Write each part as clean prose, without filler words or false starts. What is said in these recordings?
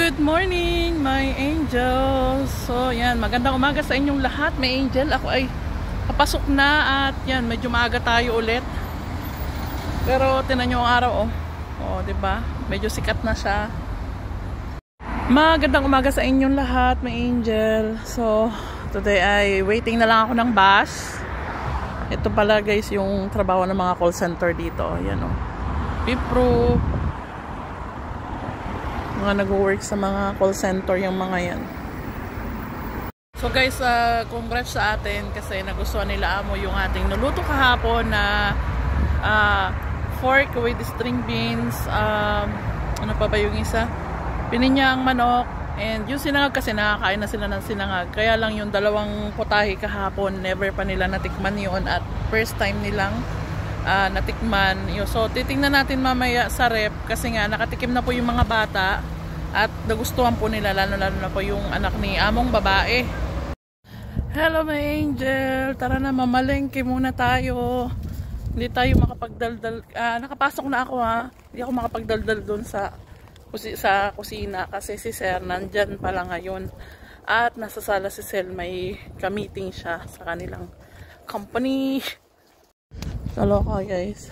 Good morning, my angels. So, yan, magandang umaga sa inyong lahat, my angel. Ako ay papasok na at yan, medyo maaga tayo ulit. Pero tinan nyo ang araw, oh. Oh, 'di ba? Medyo sikat na siya. Magandang umaga sa inyong lahat, my angel. So, today ay waiting na lang ako ng bus. Ito pala guys yung trabaho ng mga call center dito. Yan, oh. Pipro. Mga nag-work sa mga call center yung mga yan. So guys, congrats sa atin kasi nagustuhan nila amo yung ating nuluto kahapon na fork with string beans, ano pa ba yung isa? Pininyang manok, and yung sinangag kasi nakakain na sila ng sinangag. Kaya lang yung dalawang putahe kahapon, never pa nila natikman yun at first time nilang natikman. So titingnan natin mamaya sa rep kasi nga nakatikim na po yung mga bata at nagustuhan po nila, lalo na po yung anak ni among babae. Hello my angel, tara na mamalengke muna tayo. Hindi tayo makapagdaldal, nakapasok na ako hindi ako makapagdaldal doon sa kusina kasi si sir nandyan pala ngayon at nasa sala si Sel, may ka-meeting siya sa kanilang company. Kaloka guys.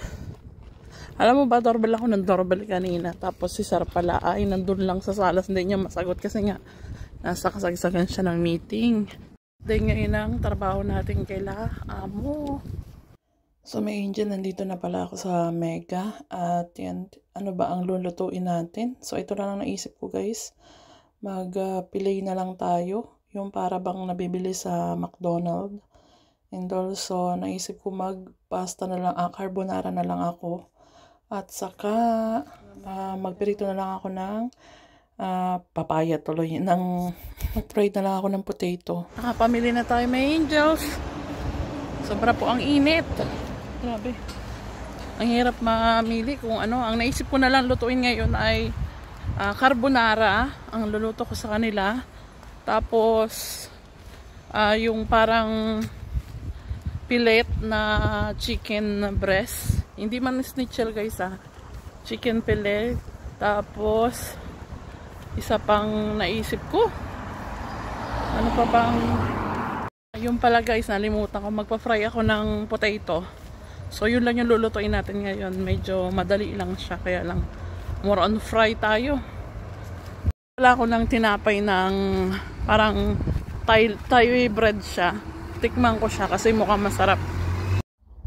Alam mo ba, doorbell ako ng doorbell kanina. Tapos si sir pala ay nandun lang sa salas. Hindi niya masagot kasi nga nasa kasagsagan siya ng meeting. Then ngayon ang trabaho natin kaila amo. So may angel, nandito na pala ako sa Mega. At yan, ano ba ang lulutuin natin? So ito na lang naisip ko guys. Mag-pilay na lang tayo. Yung para bang nabibili sa McDonald's. And also, naisip ko mag-pasta na lang, carbonara na lang ako. At saka, magpirito na lang ako ng papaya tuloy. Mag-fry na lang ako ng potato. Nakapamili na tayo, my angels. Sobra po ang init. Grabe. Ang hirap mamili kung ano. Ang naisip ko na lang lutuin ngayon ay carbonara. Ang luluto ko sa kanila. Tapos, yung parang pilet na chicken breast. Hindi man schnitzel guys chicken pilet. Tapos isa pang naisip ko. Ano pa bang yung pala guys, nalimutan ko, magpa-fry ako ng potato. So yun lang yung lulutuin natin ngayon. Medyo madali lang siya, kaya lang more on fry tayo. Wala ko ng tinapay ng parang Thai bread siya. Tikman ko siya kasi mukhang masarap.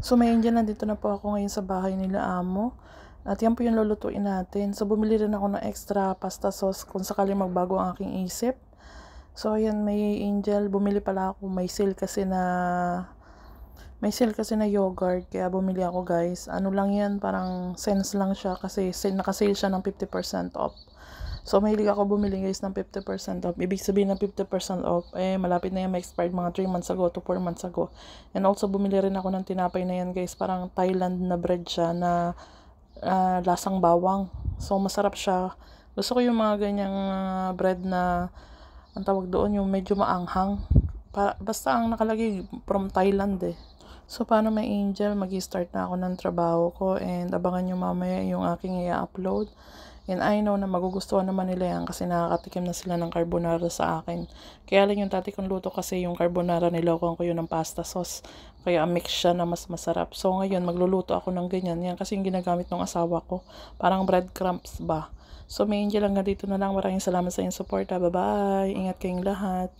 So may angel, nandito na po ako ngayon sa bahay nila amo. At yan po yung lulutuin natin. So bumili rin ako ng extra pasta sauce kung sakali magbago ang aking isip. So ayan, may angel, bumili pala ako. May sale kasi na yogurt. Kaya bumili ako guys. Ano lang yan, parang cents lang siya kasi naka-sale siya ng 50% off. So, mahilig ako bumili guys ng 50% off. Ibig sabihin ng 50% off, malapit na yan, ma-expired mga 3 months ago to 4 months ago. And also, bumili rin ako ng tinapay na yan guys. Parang Thailand na bread siya na lasang bawang. So, masarap siya. Gusto ko yung mga ganyang bread na, ang tawag doon, yung medyo maanghang. Basta ang nakalagay from Thailand So, paano may angel, mag-start na ako ng trabaho ko. And abangan nyo mamaya yung aking i-upload. And I know na magugustuhan naman nila yan kasi nakakatikim na sila ng carbonara sa akin. Kaya lang yung tati kong luto kasi yung carbonara, nilokohan ko yun ng pasta sauce. Kaya mix siya na mas masarap. So ngayon magluluto ako ng ganyan. Yan kasi yung ginagamit ng asawa ko. Parang breadcrumbs ba. So may angel, hanggang dito na lang. Maraming salamat sa inyong support. Bye bye. Ingat kayong lahat.